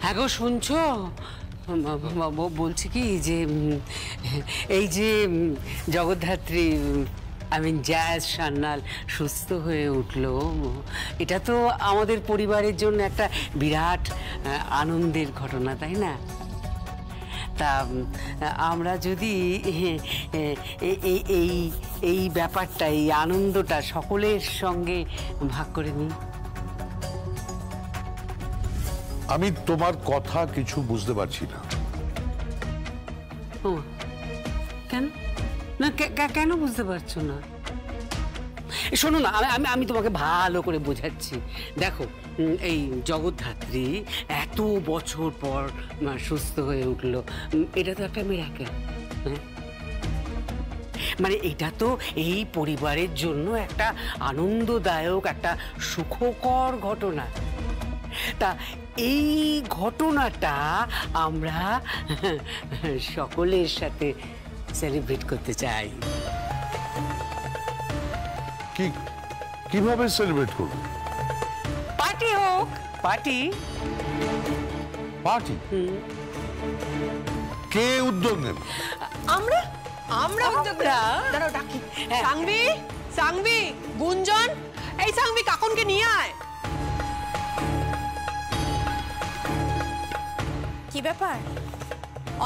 হ্যাঁ গো, শুনছো? বলছি কি যে এই যে জগদ্ধাত্রী জায়াজ সান্যাল সুস্থ হয়ে উঠলো, এটা তো আমাদের পরিবারের জন্য একটা বিরাট আনন্দের ঘটনা, তাই না? তা আমরা যদি এই ব্যাপারটা, এই আনন্দটা সকলের সঙ্গে ভাগ করে নিই। আমি তোমার কথা কিছু বুঝতে পারছি না। কেন না, কেন বুঝতে পারছো না? শোনো না, আমি তোমাকে ভালো করে বোঝাচ্ছি। দেখো, এই জগদ্ধাত্রী এত বছর পর সুস্থ হয়ে উঠলো, এটা তো একটা মিরাকেল। মানে এটা তো এই পরিবারের জন্য একটা আনন্দদায়ক, একটা সুখকর ঘটনা। তা এই ঘটনাটা আমরা সকলের সাথে সেলিব্রেট করতে চাই। কিভাবে সেলিব্রেট করব? পার্টি হোক, পার্টি। পার্টি? কে উদ্যোগ নেবে? আমরা আমরা উদ্যোগ দাঁড়াও, ডাকি। সাংবি, সাংবি, গুঞ্জন, এই সাংবি কাকুনকে নিয়ে আয়। কি ব্যাপার,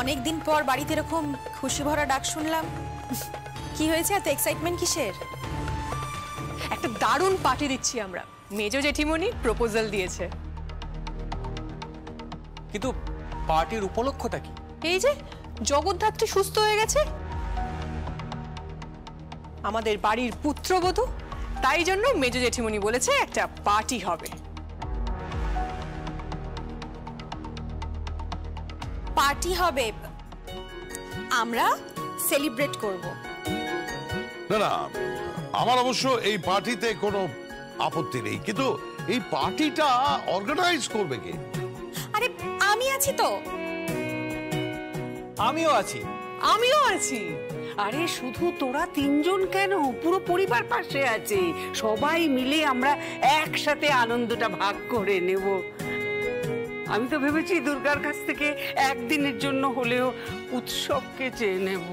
অনেকদিন পর বাড়িতে এরকম খুশি ভরা ডাক শুনলাম। কি হয়েছে, এত এক্সাইটমেন্ট কিসের? একটা দারুণ পার্টি দিচ্ছি আমরা। মেজো জেঠিমণি প্রপোজাল দিয়েছে। কিন্তু পার্টির উপলক্ষটা কি? এই যে জগদ্ধাত্রী সুস্থ হয়ে গেছে, আমাদের বাড়ির পুত্রবধূ, তাই জন্য মেজো জেঠিমণি বলেছে একটা পার্টি হবে। পার্টি হবে, আমরা সেলিব্রেট করব। না না, আমার অবশ্য এই পার্টিতে কোনো আপত্তি নেই, কিন্তু এই পার্টিটা অর্গানাইজ করবে কে? আরে আমি আছি তো। আমিও আছি। আমিও আছি। আরে শুধু তোরা তিনজন কেন, পুরো পরিবার পাশে আছে। সবাই মিলে আমরা একসাথে আনন্দটা ভাগ করে নেব। আমি তো ভেবেছি দুর্গার কাছ থেকে একদিনের জন্য হলেও উৎসবকে চেয়ে নেব।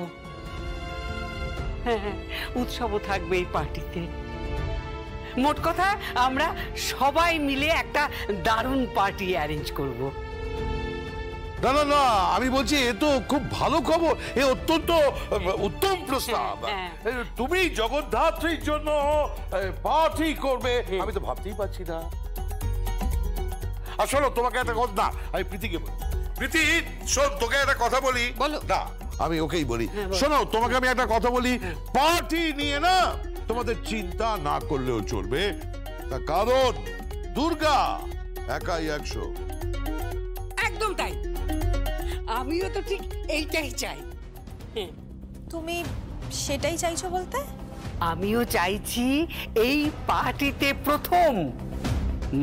হ্যাঁ, উৎসবও থাকবে এই পার্টিতে। মোট কথা, আমরা সবাই মিলে একটা দারুণ পার্টি অ্যারেঞ্জ করব। না না না, আমি বলছি এ তো খুব ভালো খবর, এ অত্যন্ত উত্তম প্রস্তাব। তুমি জগদ্ধাত্রীর জন্য পার্টি করবে, আমি তো ভাবতেই পারছি না। আসলে তোমাকে একটা কথা, না আমি প্রীতিকে বলি। প্রীতি শোন, তোকে একটা কথা বলি। বলো। না, আমি ওকেই বলি। শোনো, তোমাকে আমি একটা কথা বলি, পার্টি নিয়ে না তোমাদের চিন্তা না করলেও চলবে, তার কারণ দুর্গা একাই 100। একদম তাই, আমিও তো ঠিক এইটাই চাই। তুমি সেটাই চাইছো বলতে? আমিও চাইছি এই পার্টিতে প্রথম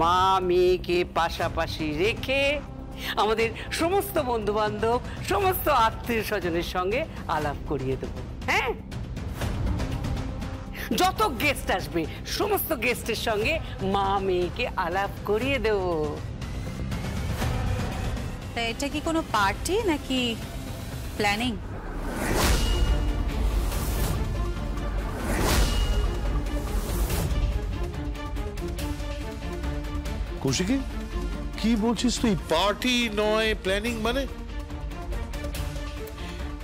মা মেয়েকে পাশাপাশি রেখে আমাদের সমস্ত বন্ধু বান্ধব, সমস্ত আত্মীয় স্বজনের সঙ্গে আলাপ করিয়ে দেবো। হ্যাঁ, যত গেস্ট আসবে সমস্ত গেস্টের সঙ্গে মা মেয়েকে আলাপ করিয়ে দেবো। তা এটা কি কোনো পার্টি নাকি প্ল্যানিং? কৌশিকী, কি বলছিস তুই? পার্টি নয় প্ল্যানিং মানে?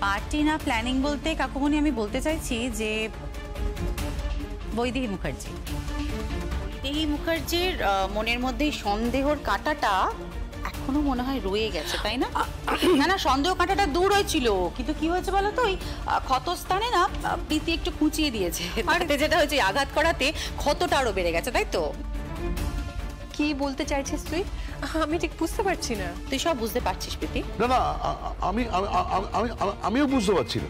পার্টি না প্ল্যানিং বলতে কাকুমণি আমি বলতে চাইছি যে বৈদেহী মুখার্জির মনের মধ্যে সন্দেহর কাঁটাটা এখনো মনে হয় রয়ে গেছে, তাই না? না না, সন্দেহ কাঁটাটা দূর হয়েছিল, কিন্তু কি হয়েছে বলো তো, ওই ক্ষতস্থানে না প্রীতি একটু কুঁচিয়ে দিয়েছে, তাতে যেটা হয়েছে আঘাত করাতে ক্ষতটা আরো বেড়ে গেছে, তাই তো? কি বলতে চাইছিস তুই? আমি ঠিক বুঝতে পারছি না। তুই সব বুঝতে পারছিস প্রীতি? না না, আমিও বুঝতে পারছি না।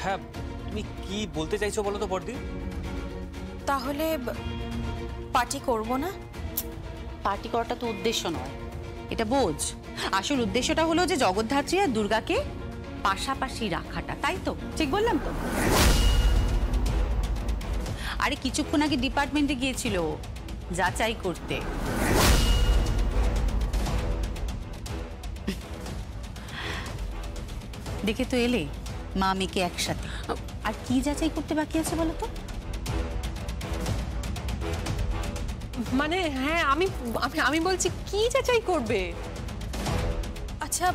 হ্যাঁ, তুমি কি বলতে চাইছো বলো তো বর্দি? তাহলে পার্টি করব না? পার্টি করাটা তো উদ্দেশ্য নয়, এটা বোঝ। আসল উদ্দেশ্যটা হলো যে জগদ্ধাত্রী আর দুর্গাকে পাশাপাশি রাখাটা, তাই তো? ঠিক বললাম তো? আরে কিছুক্ষণ আগে ডিপার্টমেন্টে গিয়েছিল যাচাই করতে। দেখে তো এলে মা মেয়েকে একসাথে, আর কি যাচাই করতে বাকি আছে বলো তো? মানে হ্যাঁ, আমি আমি বলছি কি যাচাই করবে? আচ্ছা,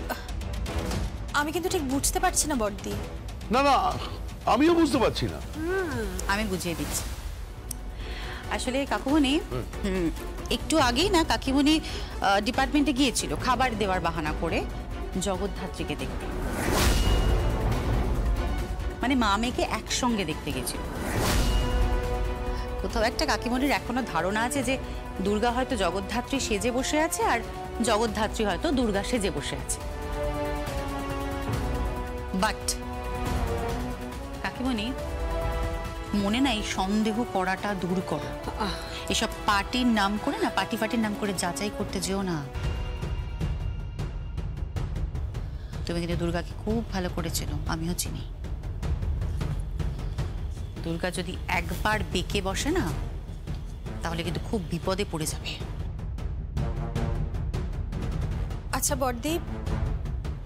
আমি কিন্তু ঠিক বুঝতে পারছি না বড়দি। না না, আমিও বুঝতে পারছি না। আমি বুঝিয়ে দিচ্ছি। আসলে কাকুমণি একটু আগেই না কাকিমণি ডিপার্টমেন্টে গিয়েছিল খাবার দেওয়ার বাহানা করে জগদ্ধাত্রীকে দেখতে, মানে মা মেয়েকে একসঙ্গে দেখতে গেছিল। কোথাও একটা কাকিমণির এখনো ধারণা আছে যে দুর্গা হয়তো জগদ্ধাত্রী সেজে বসে আছে আর জগদ্ধাত্রী হয়তো দুর্গা সেজে বসে আছে। বাট কাকিমণি মনে নাই সন্দেহ করাটা দূর করো। এসব পার্টির নাম করে না, পার্টির নাম করে যাচাই করতে যেও না। তুমি কিন্তু দুর্গাকে খুব ভালো করেছিল, আমিও চিনি। দুর্গা যদি একবার বেঁকে বসে না, তাহলে কিন্তু খুব বিপদে পড়ে যাবে। আচ্ছা বড়দি,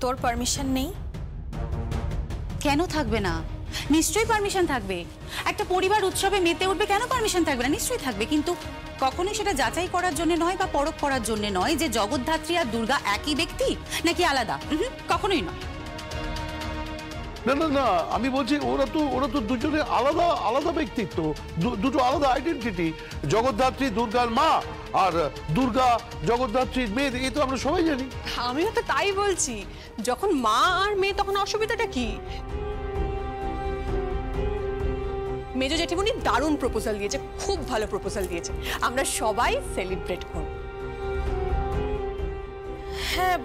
তোর পারমিশন নেই? কেন থাকবে না? নিশ্চয়ই পারমিশন থাকবে। একটা পরিবার উৎসবে মেতে উঠবে, কেন পারমিশন থাকবে না? নিশ্চয়ই থাকবে, কিন্তু কখনোই সেটা যাচাই করার জন্য নয় বা পরখ করার জন্য নয় যে জগদ্ধাত্রী আর দুর্গা একই ব্যক্তি নাকি আলাদা। কখনোই নয়। না না না, আমি বলছি ওরা তো দুজনে আলাদা আলাদা ব্যক্তিত্ব, দুটো আলাদা আইডেন্টিটি। জগদ্ধাত্রী দুর্গার মা আর দুর্গা জগদ্ধাত্রীর মেয়ে, এই তো আমরা সবাই জানি। আমিও তো তাই বলছি, যখন মা আর মেয়ে তখন অসুবিধাটা কি? মেজো জেঠিমণি দারুণ প্রপোজাল দিয়েছে, খুব ভালো প্রপোজাল দিয়েছে, আমরা সবাই সেলিব্রেট করব। হ্যাঁ,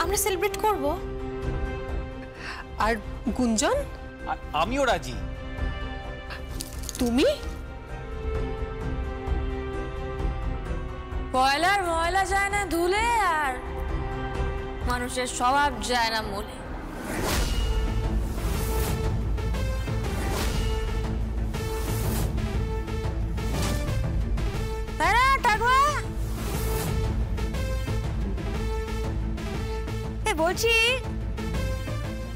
আমরা সেলিব্রেট করব। আর গুঞ্জন? আমিও রাজি। তুমি? পয়লার ময়লা যায় না ধুলে, আর মানুষের স্বভাব যায় না মূলে। তাই না ঠাকুমা? বলছি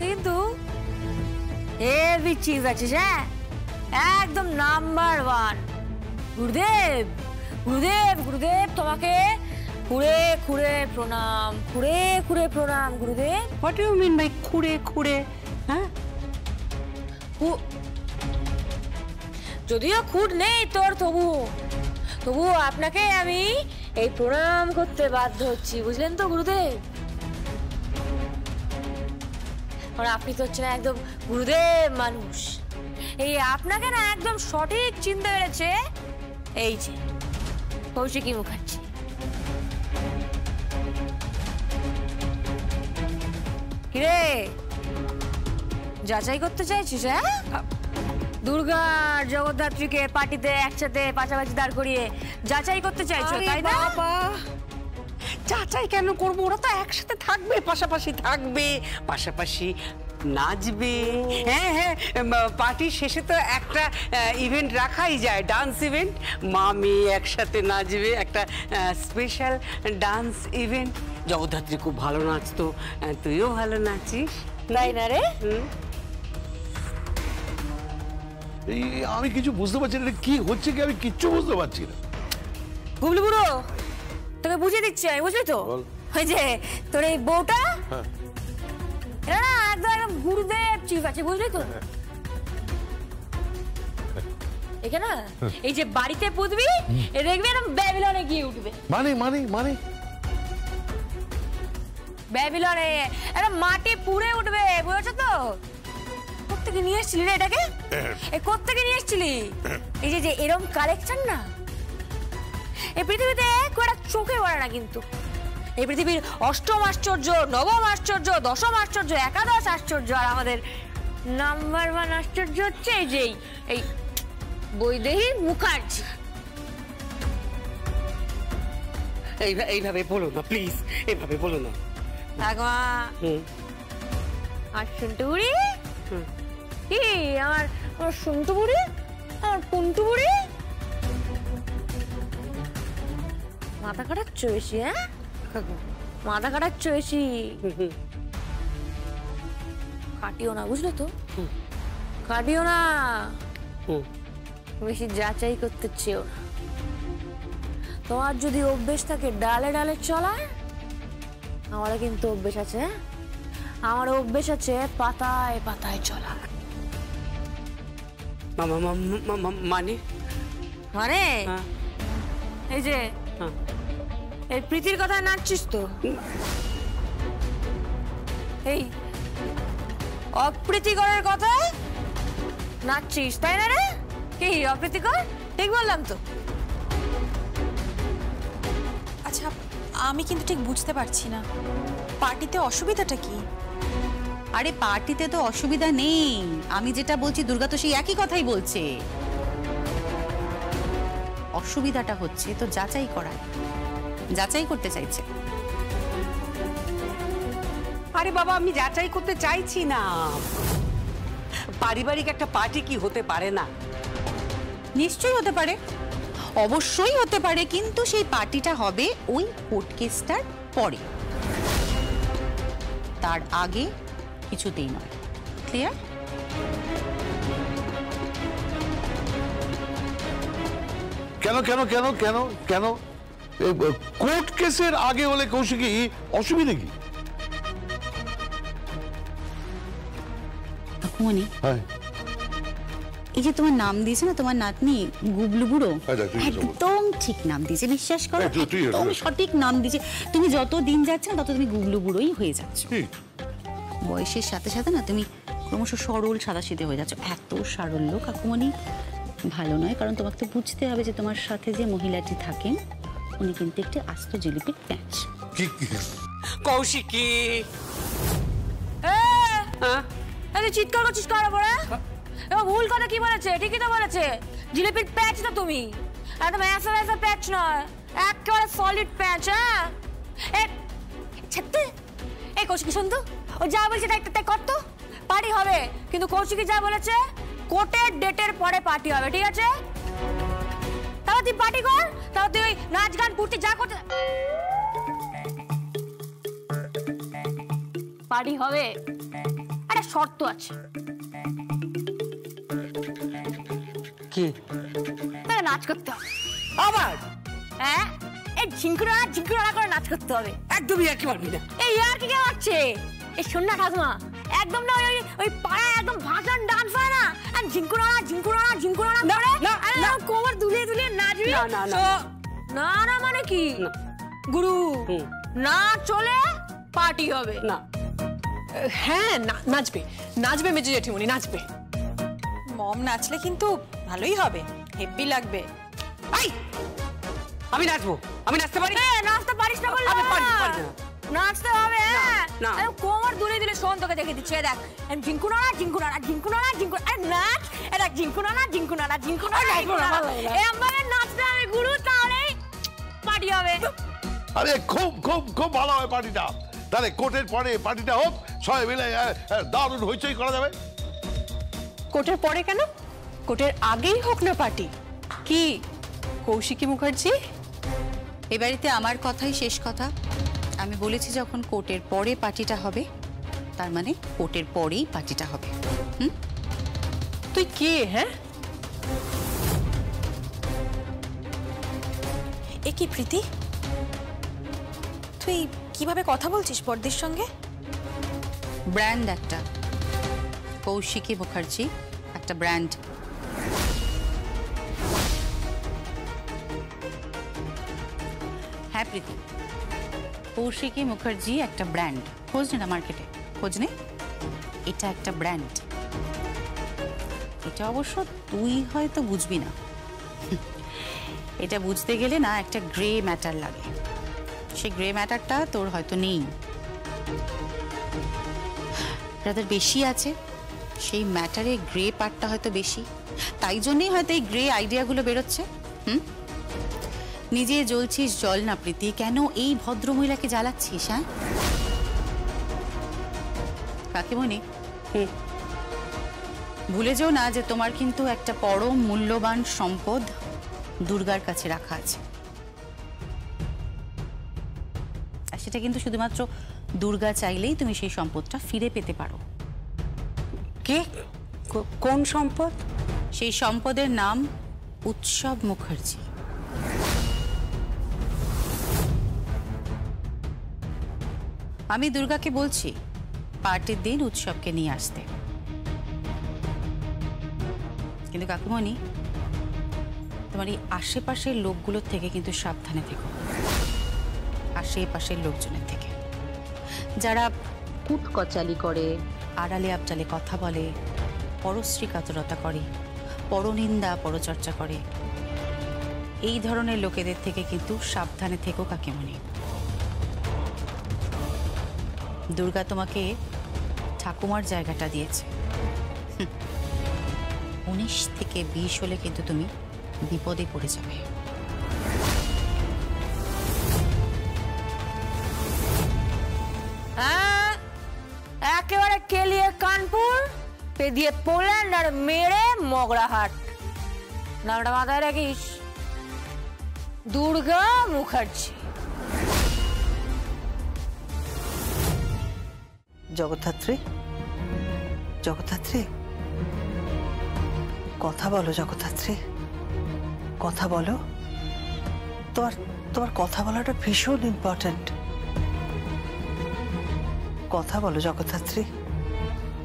কিন্তু হেভি চিজ আছিস, হ্যাঁ একদম নাম্বার 1। গুরুদেব গুরুদেব গুরুদেব, তোমাকে খুঁড়ে খুঁড়ে প্রণাম, খুঁড়ে খুঁড়ে প্রণাম গুরুদেব। What do you mean by খুঁড়ে খুঁড়ে? হ্যাঁ, যদিও খুঁড় নেই তোর, তবু আপনাকে আমি এই প্রণাম করতে বাধ্য হচ্ছি, বুঝলেন তো গুরুদেব? আপনি তো হচ্ছেন একদম গুরুদেব মানুষ। এই আপনাকে না একদম সঠিক চিনতে পেরেছে এই যে কৌশিকী মুখার্জি। কিরে, যাচাই করতে চাইছিস? হ্যাঁ, দুর্গা আর জগদ্ধাত্রীকে পার্টিতে একসাথে পাশাপাশি দাঁড় করিয়ে যাচাই করতে চাইছো, তাই না? যাচাই কেন করবো? ওরা তো একসাথে থাকবে, পাশাপাশি থাকবে, পাশাপাশি নাচবে। হ্যাঁ হ্যাঁ, পার্টির শেষে তো একটা ইভেন্ট রাখাই যায়, ডান্স ইভেন্ট। মা মেয়ে একসাথে নাচবে, একটা স্পেশাল ডান্স ইভেন্ট। জগদ্ধাত্রী খুব ভালো নাচতো, তুইও ভালো নাচিস, তাই না রে? এই আমি কিছু বুঝতে পারছি না, কি হচ্ছে কি আমি কিচ্ছু বুঝতে পারছি না। গুবলু বুড়ো, তোকে বুঝিয়ে দিচ্ছি আমি, বুঝলি তো? ওই যে তোর এই বউটা, এরা না একদম গুরুদেব চিফ আছে, বুঝলি তো? এখানে এই যে বাড়িতে পুঁতবি, দেখবি এরকম ব্যাবিলনে গিয়ে উঠবে। মানে মানে মানে ব্যাবিলনে একটা মাটি পুড়ে উঠবে, বুঝেছো তো? কোত্থেকে নিয়ে এসেছিলি রে এটাকে? এই কোত্থেকে নিয়ে এসেছিলি? এই যে এরকম কালেকশন না এই পৃথিবীতে খুব একটা চোখে পড়ে না, কিন্তু এই পৃথিবীর অষ্টম আশ্চর্য, নবম আশ্চর্য, দশম আশ্চর্য, একাদশ আশ্চর্য, আর আমাদের নাম্বার 1 আশ্চর্য হচ্ছে এই যে এই বৈদেহী মুখার্জি। এইভাবে বলো না প্লিজ, এইভাবে বলো না। আর শুনটু বুড়ি কি, আমার শুনটু বুড়ি, আমার পুন্টু বুড়ি মাথা কাটাচ্ছ বেশি? হ্যাঁ, মাথা কাটাচ্ছ বেশি। কাটিও না, বুঝলে তো? কাটিও না, হুম। বেশি যাচাই করতে চেও না। তোমার যদি অভ্যেস থাকে ডালে ডালে চলার, আমারও কিন্তু অভ্যেস আছে। হ্যাঁ, আমার অভ্যেস আছে পাতায় পাতায় চলার। মানে মানে হ্যাঁ। এই যে হ্যাঁ। এই প্রীতির কথা নাচছিস তো? এই অপ্রীতিকরের কথা নাচছিস, তাই না রে? কি অপ্রীতিকর? ঠিক বললাম তো? আচ্ছা, আমি কিন্তু ঠিক বুঝতে পারছি না, পার্টিতে অসুবিধাটা কি? আরে পার্টিতে তো অসুবিধা নেই, আমি যেটা বলছি দুর্গা তো সেই একই কথাই বলছে। অসুবিধাটা হচ্ছে তো যাচাই করা, যাচাই করতে চাইছে। আরে বাবা, আমি যাচাই করতে চাইছি না। পারিবারিক একটা পার্টি কি হতে পারে না? নিশ্চয়ই হতে পারে, অবশ্যই হতে পারে, কিন্তু সেই পার্টিটা হবে ওই কোর্ট কেসটার পরে, তার আগে কিছুতেই নয়। ক্লিয়ার? কেন কেন কেন কেন কেন কোর্ট কেসের আগে হলে কৌশিকী অসুবিধা কি? কাকুমণি, হ্যাঁ, এই যে তোমার নাম দিয়েছে না তোমার নাতনি গুবলু বুড়ো, হ্যাঁ, তুই যেটা বল। একদম ঠিক নাম দিয়েছে, বিশ্বাস করো, হ্যাঁ, তুই একদম সঠিক নাম দিয়েছে। তুমি যত দিন যাচ্ছে না তত তুমি গুবলু বুড়োই হয়ে যাচ্ছ। ঠিক। বয়সের সাথে সাথে না তুমি ক্রমশ সরল সাদাসিধে হয়ে যাচ্ছ। এত সারল্য কাকুমণি ভালো নয়, কারণ তোমাকে তো বুঝতে হবে যে তোমার সাথে যে মহিলাটি থাকেন উনি কিন্তু একটি আস্ত জিলিপির প্যাঁচ। কৌশিকী, হ্যাঁ, চিৎকার করছিস কার পরে? এবার ভুল কথা কি বলেছে? ঠিকই তো বলেছে, জিলিপির প্যাচ না তুমি, একদম ऐसा वैसा প্যাচ নয়, একেবারে সলিড প্যাচ। হ্যাঁ, এই কৌশিকী শুন তো, ও যা বলছে তাই কর তো। পার্টি হবে, কিন্তু কৌশিকী যা বলেছে কোর্টের ডেটের পরে পার্টি হবে, ঠিক আছে? তাহলে তুই পার্টি কর, তাহলে তুই ওই নাচ গান ফুর্তি যা করতে পার্টি হবে। একটা শর্ত আছে। কি? নাচ করতে হবে আবার? হ্যাঁ, এই ঝিঙ্কুরা ঝিঙ্কুরা করে নাচ করতে হবে। একদমই একই পারবি না। এই আর কি কেমন হচ্ছে? এই শোন না ঠাকুমা, একদম না ওই ওই পাড়ায় একদম ভাষণ ডান্স হয় না, আর ঝিঙ্কুরা ঝিঙ্কুরা ঝিঙ্কুরা না, করে না, না। কোমর দুলিয়ে দুলিয়ে নাচবি। না, না, না। না না মানে কি? গুরু না চলে পার্টি হবে না। হ্যাঁ, নাচবে নাচবে মেজো জেঠিমণি, নাচবে। মম নাচলে কিন্তু ভালোই হবে, হেব্বি লাগবে। এই, আমি নাচবো, আমি নাচতে পারি। নাচতে পারিস না বললে আমি পারি না। নাচতে হবে। হ্যাঁ, না। কোমর দুলিয়ে দিলে শোন তোকে দেখে দিচ্ছে, দেখ ঝিঙ্কুনা ঝিঙ্কুনা ঝিঙ্কুনা ঝিঙ্কুনা, আরে নাচ, এটা ঝিঙ্কুনা ঝিঙ্কুনা ঝিঙ্কুনা এমন নাচতে হবে গুরু, তাহলে পার্টি হবে। আরে খুব খুব খুব ভালো হয় পার্টিটা। তাহলে কোর্টের পরে পার্টিটা হোক, সবাই মিলে দারুণ হইচই করা যাবে। কোর্টের পরে কেন? কোর্টের আগেই হোক না পার্টি। কি কৌশিকী মুখার্জি? এ বাড়িতে আমার কথাই শেষ কথা। আমি বলেছি যখন কোর্টের পরে পার্টিটা হবে, তার মানে কোর্টের পরেই পার্টিটা হবে। তুই কে? হ্যাঁ, এ কি প্রীতি, তুই কিভাবে কথা বলছিস বড়দের সঙ্গে? ব্র্যান্ড একটা, কৌশিকী মুখার্জি একটা ব্র্যান্ড। হ্যাঁ প্রীতি, কৌশিকী মুখার্জি একটা ব্র্যান্ড। খোঁজ নে না মার্কেটে, খোঁজ নে, এটা একটা ব্র্যান্ড। এটা অবশ্য তুই হয়তো বুঝবি না, এটা বুঝতে গেলে না একটা গ্রে ম্যাটার লাগে। সেই গ্রে ম্যাটারটা তোর হয়তো নেই, যাদের বেশি আছে সেই ম্যাটারে গ্রে পার্টটা হয়তো বেশি, তাই জন্যই হয়তো এই গ্রে আইডিয়াগুলো বেরোচ্ছে। নিজে জ্বলছিস জল না প্রীতি, কেন এই ভদ্রমহিলাকে জ্বালাচ্ছিস? হ্যাঁ কাকিমণি, ভুলে যেও না যে তোমার কিন্তু একটা পরম মূল্যবান সম্পদ দুর্গার কাছে রাখা আছে, আর সেটা কিন্তু শুধুমাত্র দুর্গা চাইলেই তুমি সেই সম্পদটা ফিরে পেতে পারো। কে? কোন সম্পদ? সেই সম্পদের নাম উৎসব মুখার্জি। আমি দুর্গাকে বলছি পার্টির দিন উৎসবকে নিয়ে আসতে, কিন্তু কাকুমণি তোমার এই আশেপাশের লোকগুলোর থেকে কিন্তু সাবধানে থেকো। আশেপাশের লোকজনের থেকে, যারা কুটকচালি করে, আড়ালে আবচালে কথা বলে, পরশ্রী কাতরতা করে, পরনিন্দা পরচর্চা করে, এই ধরনের লোকেদের থেকে কিন্তু সাবধানে থেকো কাকিমণি। দুর্গা তোমাকে ঠাকুমার জায়গাটা দিয়েছে, 19 থেকে 20 হলে কিন্তু তুমি বিপদে পড়ে যাবে। হ্যাঁ, একেবারে কেলিয়ে কানপুর, পেদিয়ে পোল্যান্ড আর মেরে মগরাহাট। নামটা মাথায় রাখিস, দুর্গা মুখার্জি। জগদ্ধাত্রী, জগদ্ধাত্রী, কথা বলো জগদ্ধাত্রী, কথা বলো। তোমার তোমার কথা বলাটা ভীষণ ইম্পর্ট্যান্ট। কথা বলো জগদ্ধাত্রী।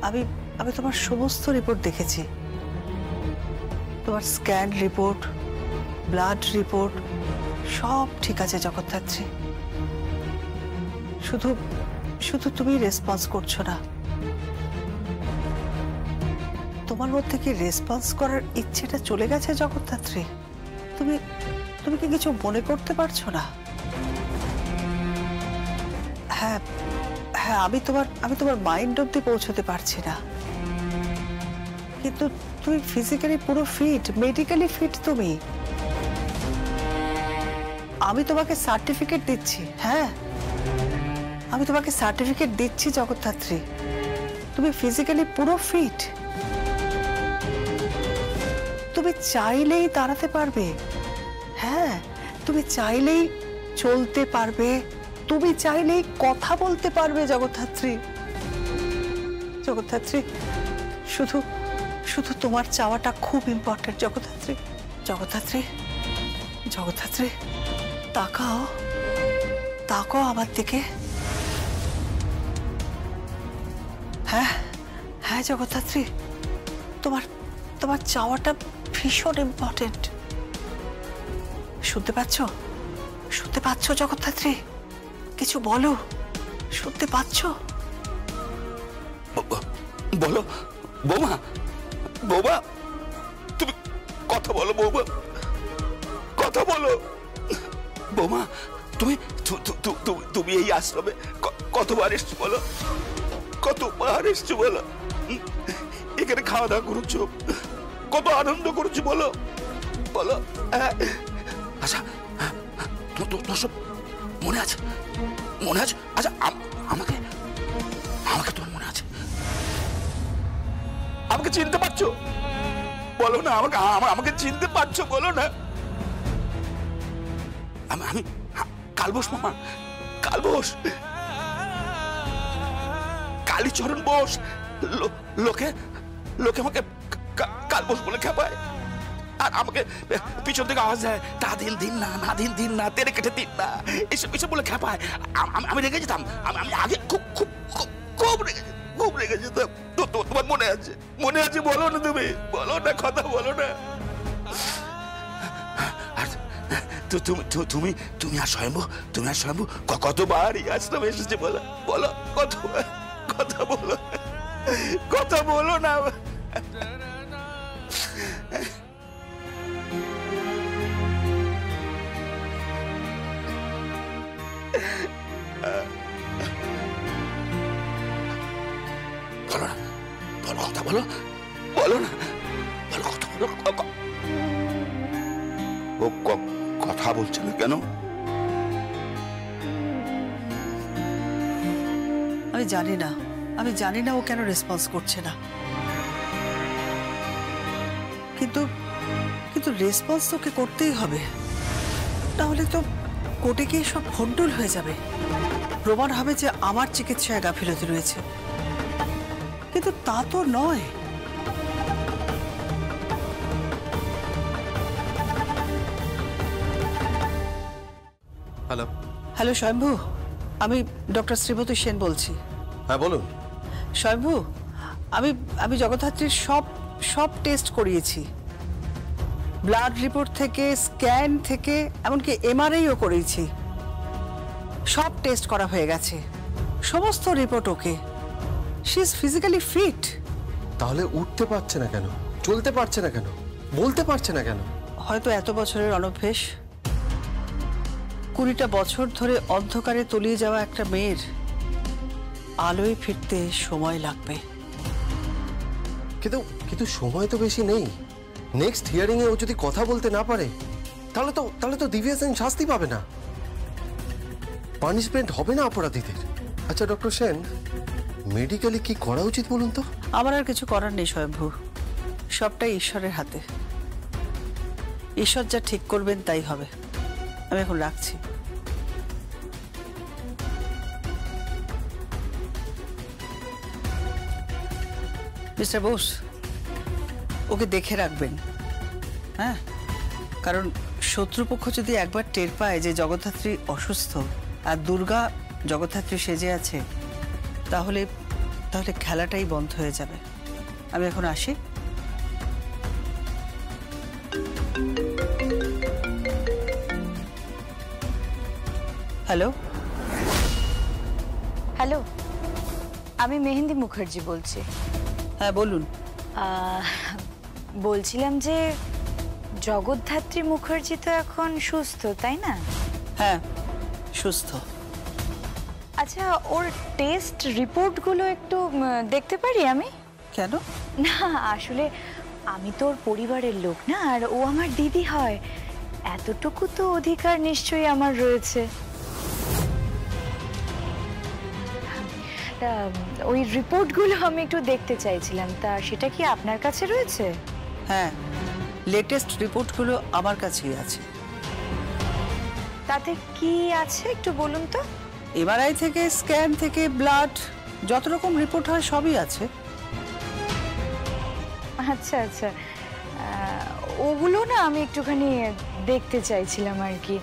আমি আমি তোমার সমস্ত রিপোর্ট দেখেছি, তোমার স্ক্যান রিপোর্ট, ব্লাড রিপোর্ট, সব ঠিক আছে জগদ্ধাত্রী। শুধু শুধু তুমি রেসপন্স করছো না। তোমার মধ্যে কি রেসপন্স করার ইচ্ছেটা চলে গেছে জগদ্ধাত্রী? তুমি তুমি কি কিছু মনে করতে পারছো না? হ্যাঁ হ্যাঁ, আমি তোমার মাইন্ড অব্দি পৌঁছতে পারছি না, কিন্তু তুমি ফিজিক্যালি পুরো ফিট, মেডিকেলি ফিট তুমি। আমি তোমাকে সার্টিফিকেট দিচ্ছি, হ্যাঁ আমি তোমাকে সার্টিফিকেট দিচ্ছি জগদ্ধাত্রী, তুমি ফিজিক্যালি পুরো ফিট। তুমি চাইলেই দাঁড়াতে পারবে, হ্যাঁ তুমি চাইলেই চলতে পারবে, তুমি চাইলেই কথা বলতে পারবে জগদ্ধাত্রী। জগদ্ধাত্রী, শুধু শুধু তোমার চাওয়াটা খুব ইম্পর্টেন্ট জগদ্ধাত্রী। জগদ্ধাত্রী, জগদ্ধাত্রী, তাকাও, তাকাও আমার দিকে। হ্যাঁ হ্যাঁ জগদ্ধাত্রী, তোমার তোমার চাওয়াটা ভীষণ ইম্পর্টেন্ট। শুনতে পাচ্ছ? শুনতে পাচ্ছ জগদ্ধাত্রী? কিছু বলো, শুনতে পাচ্ছ? বলো বৌমা, বৌমা তুমি কথা বলো, বৌমা কথা বলো। বৌমা তুমি তুমি এই আশ্রমে কতবার এসছো বলো, কতবার এসছো বলো? এখানে খাওয়া দাওয়া করেছো, কত আনন্দ করেছো বলো, বলো। আচ্ছা তোমার সব মনে আছে, মনে আছে? আচ্ছা আমাকে আমাকে তোমার মনে আছে? আমাকে চিনতে পারছো বলো না, আমাকে আমাকে চিনতে পারছো বলো না? আমি কালবোস মামা, কালবোস, কালীচরণ বোস। লোকে লোকে আমাকে কালবোস বলে খেপায়, আর আমাকে পিছন থেকে আওয়াজ দেয়, তা দিন দিন না, না দিন দিন না, তেরে কেটে দিন না, এসব এসব বলে খেপায়। আমি রেগে যেতাম, আমি আগে খুব খুব খুব রেগে যেতাম, খুব রেগে যেতাম। তোমার মনে আছে? মনে আছে বলো না, তুমি বলো না, কথা বলো না। আর তুমি তুমি আর স্বয়ম্ভু, তুমি আর স্বয়ম্ভু কতবার এই আশ্রমে এসেছে বলো, বলো কতবার? কথা বলো, কথা বলো না। বলো না, বলো কথা বলো, বলো না, বলো কথা বলো। ও কথা বলছে না কেন? আমি জানি না, আমি জানি না ও কেন রেসপন্স করছে না, কিন্তু কিন্তু রেসপন্স তোকে করতেই হবে, তাহলে তো কোর্টে গিয়ে সব ভণ্ডুল হয়ে যাবে, প্রমাণ হবে যে আমার চিকিৎসায় গাফিলতি রয়েছে। কিন্তু তা তো নয়। হ্যালো। হ্যালো স্বয়ম্ভু, আমি ডক্টর শ্রীমতী সেন বলছি। হ্যাঁ বলুন। স্বয়ম্ভু, আমি জগদ্ধাত্রীর সব টেস্ট করিয়েছি, ব্লাড রিপোর্ট থেকে, স্ক্যান থেকে, এমনকি এমআরআইও করিয়েছি। সব টেস্ট করা হয়ে গেছে, সমস্ত report okay. She is physically fit. তাহলে উঠতে পারছে না কেন, চলতে পারছে না কেন, বলতে পারছে না কেন? হয়তো এত বছরের অনভ্যেস। 20টা বছর ধরে অন্ধকারে তলিয়ে যাওয়া একটা মেয়ের আলোয় ফিরতে সময় লাগবে। কিন্তু সময় তো বেশি নেই। নেক্সট হিয়ারিং এ ও যদি কথা বলতে না পারে তাহলে তো দিব্যা সেন শাস্তি পাবে না, পানিশমেন্ট হবে না অপরাধীদের। আচ্ছা ডক্টর সেন, মেডিকেলি কি করা উচিত বলুন তো? আমার আর কিছু করার নেই স্বয়ম্ভু, সবটাই ঈশ্বরের হাতে। ঈশ্বর যা ঠিক করবেন তাই হবে। আমি এখন রাখছি। মিস্টার বোস, ওকে দেখে রাখবেন, হ্যাঁ? কারণ শত্রুপক্ষ যদি একবার টের পায় যে জগদ্ধাত্রী অসুস্থ আর দুর্গা জগদ্ধাত্রী সেজে আছে, তাহলে খেলাটাই বন্ধ হয়ে যাবে। আমি এখন আসি। হ্যালো। হ্যালো, আমি মেহেন্দি মুখার্জি বলছি। হ্যাঁ বলুন। বলছিলাম যে জগদ্ধাত্রী মুখার্জি তো এখন সুস্থ, তাই না? হ্যাঁ সুস্থ। আচ্ছা, ওর টেস্ট রিপোর্টগুলো একটু দেখতে পারি আমি? কেন? না আসলে আমি তো ওর পরিবারের লোক না, আর ও আমার দিদি হয়, এতটুকু তো অধিকার নিশ্চয়ই আমার রয়েছে। তা ওই রিপোর্টগুলো আমি একটু দেখতে চাইছিলাম, তা সেটা কি আপনার কাছে রয়েছে? হ্যাঁ, লেটেস্ট রিপোর্টগুলো আমার কাছেই আছে। তাতে কি আছে একটু বলুন তো। এমআরআই থেকে, স্ক্যান থেকে, ব্লাড, যত রকম রিপোর্ট হয় সবই আছে। আচ্ছা আচ্ছা, ওগুলো না আমি একটুখানি দেখতে চাইছিলাম আর কি।